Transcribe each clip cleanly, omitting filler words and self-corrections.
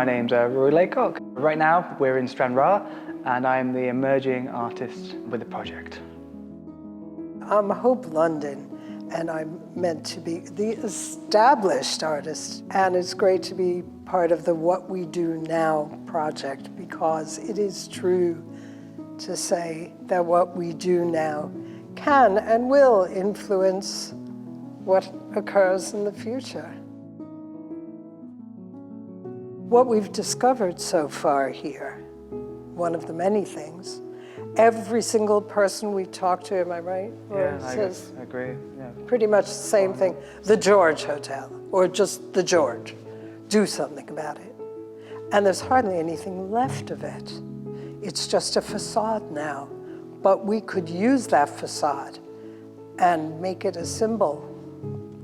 My name's Rory Laycock. Right now we're in Stranraer and I'm the emerging artist with the project. I'm Hope London and I'm meant to be the established artist, and it's great to be part of the What We Do Now project, because it is true to say that what we do now can and will influence what occurs in the future. What we've discovered so far here, one of the many things, every single person we talk to, am I right? Yeah, I agree. Yeah. Pretty much the same thing. The George Hotel, or just the George. Do something about it. And there's hardly anything left of it. It's just a facade now. But we could use that facade and make it a symbol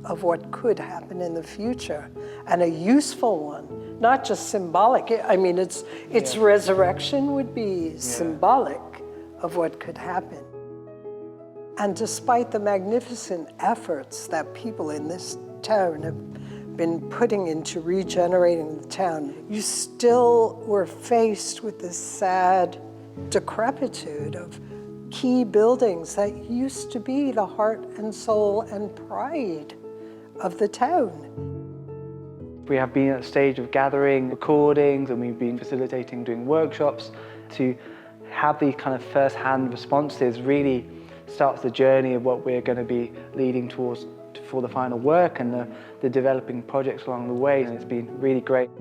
of what could happen in the future, and a useful one, not just symbolic. I mean, its resurrection would be symbolic of what could happen. And despite the magnificent efforts that people in this town have been putting into regenerating the town, you still were faced with this sad decrepitude of key buildings that used to be the heart and soul and pride of the town. We have been at a stage of gathering recordings, and we've been facilitating doing workshops. To have these kind of first-hand responses really starts the journey of what we're going to be leading towards for the final work and the developing projects along the way, and it's been really great.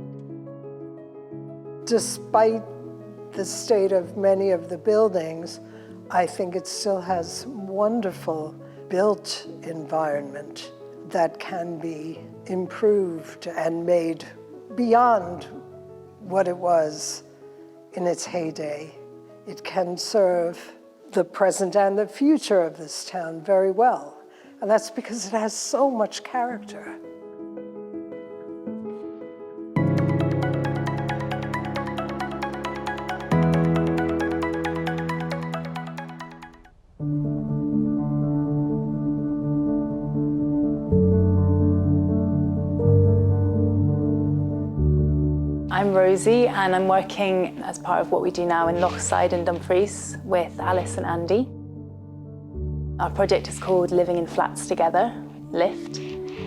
Despite the state of many of the buildings, I think it still has wonderful built environment that can be improved and made beyond what it was in its heyday. It can serve the present and the future of this town very well. And that's because it has so much character. I'm Rosie, and I'm working as part of What We Do Now in Lochside in Dumfries with Alice and Andy. Our project is called Living in Flats Together, LIFT.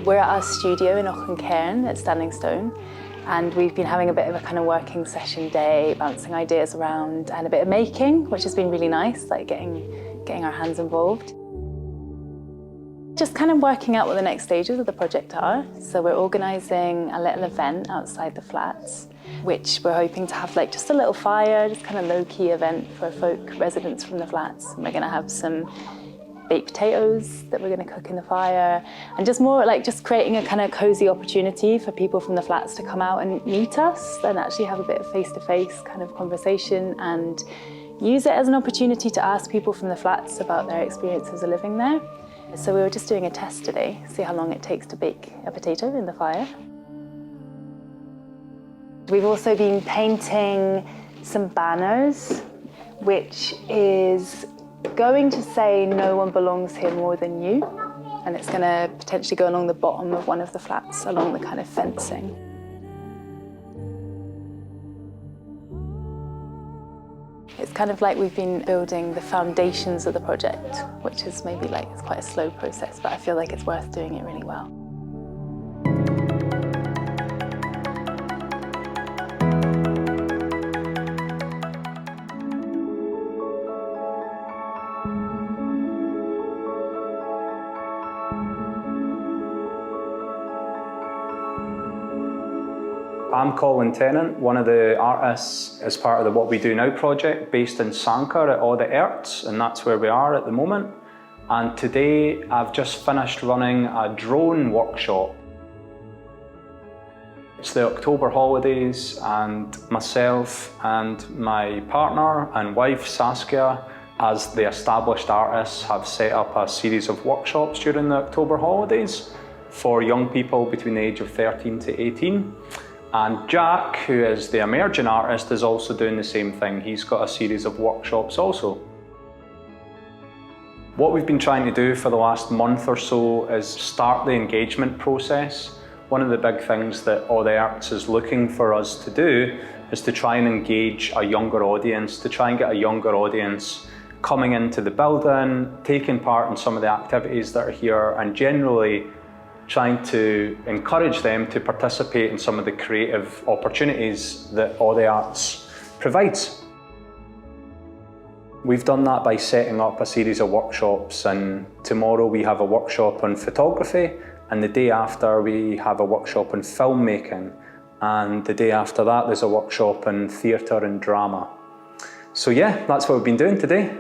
We're at our studio in Auchencairn at Standing Stone, and we've been having a bit of a kind of working session day, bouncing ideas around, and a bit of making, which has been really nice, like getting our hands involved. Just kind of working out what the next stages of the project are. So we're organising a little event outside the flats, which we're hoping to have like just a little fire, just kind of low-key event for folk residents from the flats. And we're going to have some baked potatoes that we're going to cook in the fire, and just more like just creating a kind of cosy opportunity for people from the flats to come out and meet us and actually have a bit of face-to-face kind of conversation, and use it as an opportunity to ask people from the flats about their experiences of living there. So we were just doing a test today, see how long it takes to bake a potato in the fire. We've also been painting some banners, which is going to say "No one belongs here more than you," and it's going to potentially go along the bottom of one of the flats, along the kind of fencing. It's kind of like we've been building the foundations of the project, which is maybe like, it's quite a slow process, but I feel like it's worth doing it really well. I'm Colin Tennant, one of the artists as part of the What We Do Now project, based in Sanquhar at All the Erts, and that's where we are at the moment. And today I've just finished running a drone workshop. It's the October holidays, and myself and my partner and wife Saskia, as the established artists, have set up a series of workshops during the October holidays for young people between the age of 13 to 18. And Jack, who is the emerging artist, is also doing the same thing. He's got a series of workshops also. What we've been trying to do for the last month or so is start the engagement process One of the big things that All the Arts is looking for us to do is to try and engage a younger audience, to try and get a younger audience coming into the building, taking part in some of the activities that are here, and generally trying to encourage them to participate in some of the creative opportunities that All the Arts provides. We've done that by setting up a series of workshops, and tomorrow we have a workshop on photography, and the day after we have a workshop on filmmaking, and the day after that there's a workshop in theatre and drama. So yeah, that's what we've been doing today.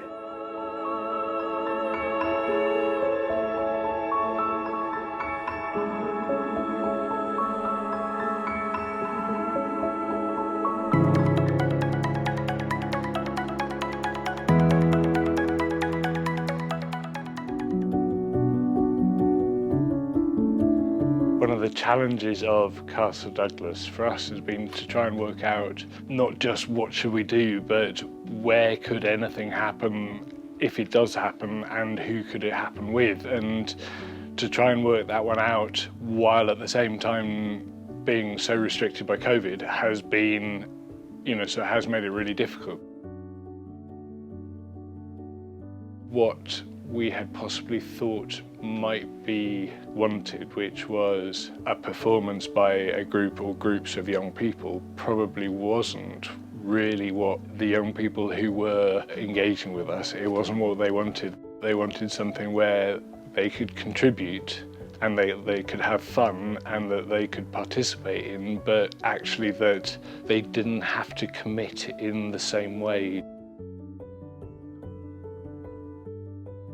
One of the challenges of Castle Douglas for us has been to try and work out not just what should we do, but where could anything happen if it does happen, and who could it happen with, and to try and work that one out while at the same time being so restricted by COVID has been, so it has made it really difficult. What we had possibly thought might be wanted, which was a performance by a group or groups of young people, probably wasn't really what the young people who were engaging with us, it wasn't what they wanted. They wanted something where they could contribute and they could have fun and that they could participate in, but actually that they didn't have to commit in the same way.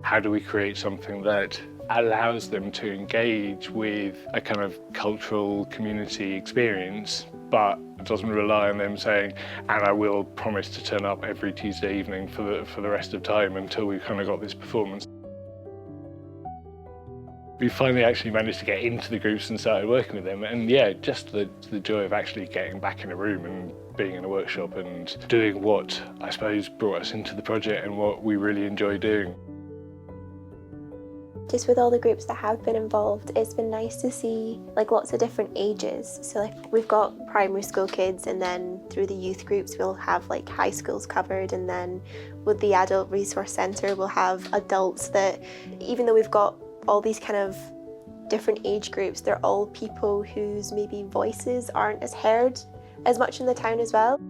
How do we create something that allows them to engage with a kind of cultural community experience, but doesn't rely on them saying, and I will promise to turn up every Tuesday evening for the rest of time until we've kind of got this performance. We finally actually managed to get into the groups and started working with them, and yeah, just the joy of actually getting back in a room and being in a workshop and doing what I suppose brought us into the project and what we really enjoy doing. Just with all the groups that have been involved, it's been nice to see lots of different ages. So we've got primary school kids, and then through the youth groups we'll have high schools covered, and then with the Adult Resource Centre we'll have adults that, even though we've got all these kind of different age groups, they're all people whose maybe voices aren't as heard as much in the town as well.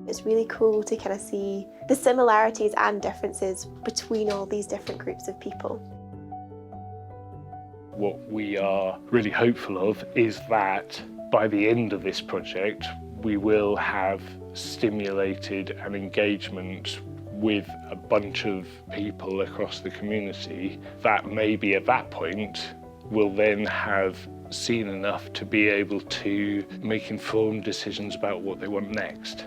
It's really cool to kind of see the similarities and differences between all these different groups of people. What we are really hopeful of is that by the end of this project, we will have stimulated an engagement with a bunch of people across the community that maybe at that point will then have seen enough to be able to make informed decisions about what they want next.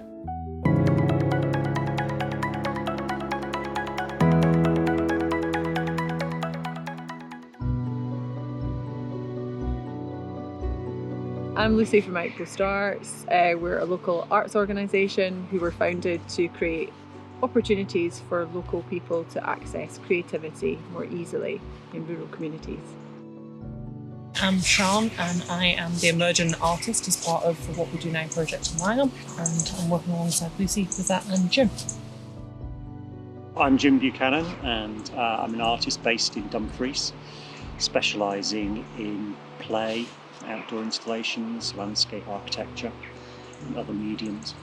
I'm Lucy from Outpost Arts. We're a local arts organisation who were founded to create opportunities for local people to access creativity more easily in rural communities. I'm Sean, and I am the emerging artist as part of the What We Do Now project in Langham, and I'm working alongside Lucy with that, and Jim. I'm Jim Buchanan, and I'm an artist based in Dumfries, specialising in play, outdoor installations, landscape architecture and other mediums.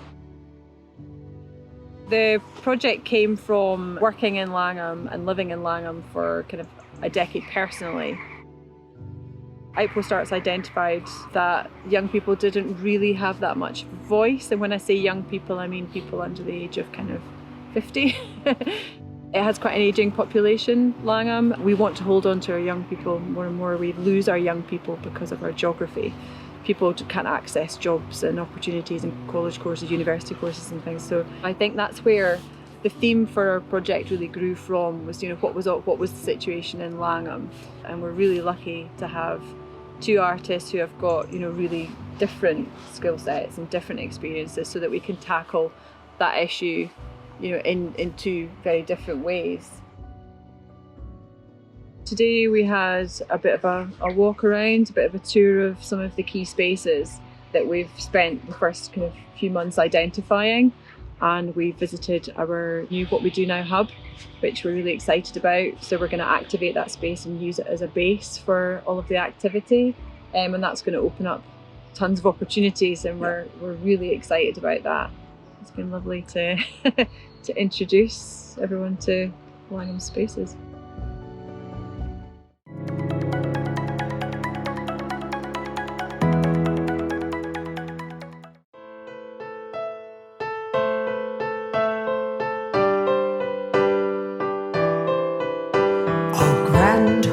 The project came from working in Langham and living in Langham for kind of a decade personally. Outpost Arts identified that young people didn't really have that much voice, and when I say young people I mean people under the age of kind of 50. It has quite an ageing population, Langham. We want to hold on to our young people more and more. We lose our young people because of our geography. People can't access jobs and opportunities and college courses, university courses and things. So I think that's where the theme for our project really grew from, was what was the situation in Langham. And we're really lucky to have two artists who have got really different skill sets and different experiences, so that we can tackle that issue in two very different ways. Today we had a bit of a walk around, a bit of a tour of some of the key spaces that we've spent the first kind of few months identifying, and we visited our new What We Do Now hub, which we're really excited about. So we're going to activate that space and use it as a base for all of the activity, and that's going to open up tons of opportunities, and we're really excited about that. It's been lovely to to introduce everyone to Langham spaces.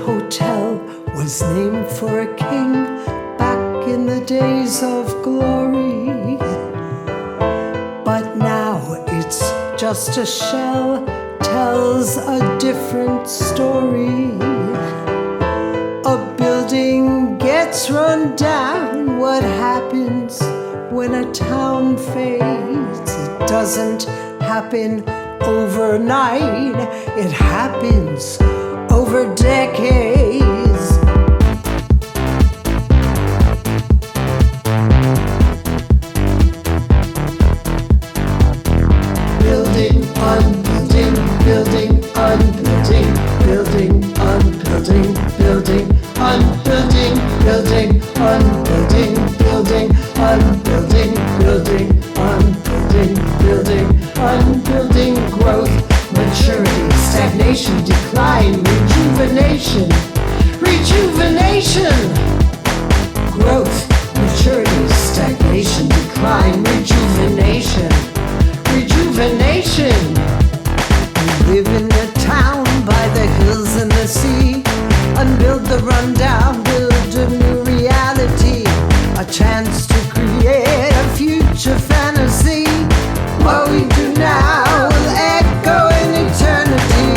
Hotel was named for a king back in the days of glory, but now it's just a shell, tells a different story. A building gets run down, what happens when a town fades? It doesn't happen overnight, it happens over decades. Building on building, building on building, building on building, building on building, building on building, building on building, building on building, building on building. Growth, maturity, stagnation, decline, rejuvenation, rejuvenation. Growth, maturity, stagnation, decline, rejuvenation, rejuvenation. We live in a town by the hills and the sea, unbuild the rundown, build a new reality, a chance to create a future fantasy. What we do now will echo in eternity.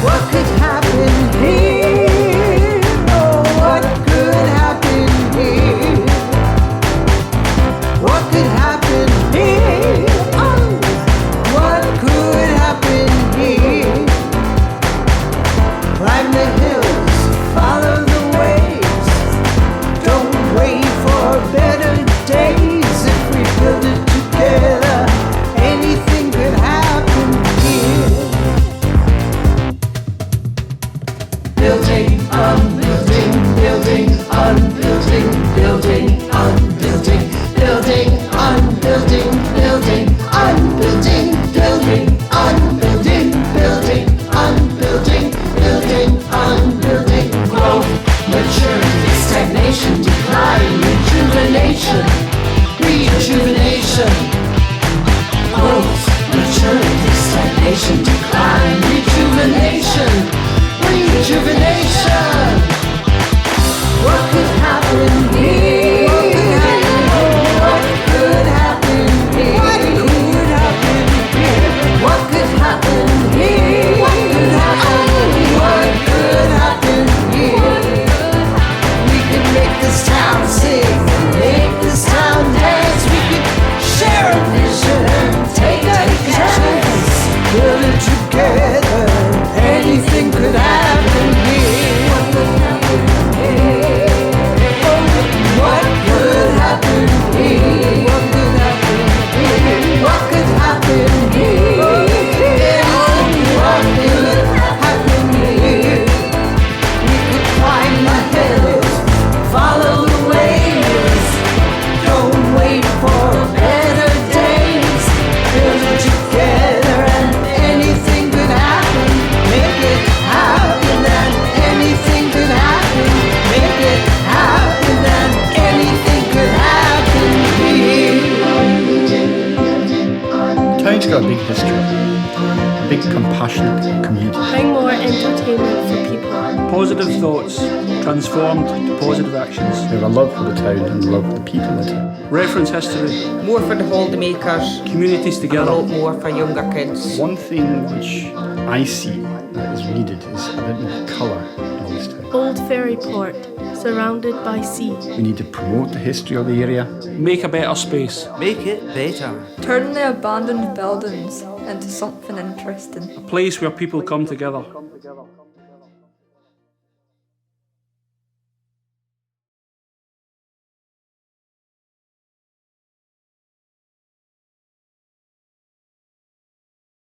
What could happen here? Oh, what could happen here? What could happen here? Oh, what could happen here? Climb the hills, follow the ways. Don't wait for better days. If we build it together, anything could happen here. Building on building, building on building, building on building, building on building, building on building, building on building, building on building, building on building. Growth, maturity, stagnation, decline, rejuvenation, rejuvenation. Growth, maturity, stagnation, decline, rejuvenation, rejuvenation. What could happen here? What could happen here? What could happen here? What could happen here? What could happen here? What could happen here? We could make this town sing, make this town dance. We could share a vision, take a chance, build it together. Anything could happen here. What could happen here? What could happen here? What could happen here? What could happen here? What could happen here? We could climb the hills, follow the ways. Don't wait for better days. Build it together and anything could happen. Make it happen and anything could happen. Make it happen and anything could happen here. Town's got a big history, a big compassionate community. Bring more entertainment for people. Positive thoughts transformed to positive actions. We have a love for the town and a love for the people in the town. Reference history. More for the holidaymakers. Communities together. A lot more for younger kids. One thing which I see that is needed is a bit more colour in this town. Old ferry port, surrounded by sea. We need to promote the history of the area. Make a better space. Make it better. Turn the abandoned buildings into something interesting. A place where people come together.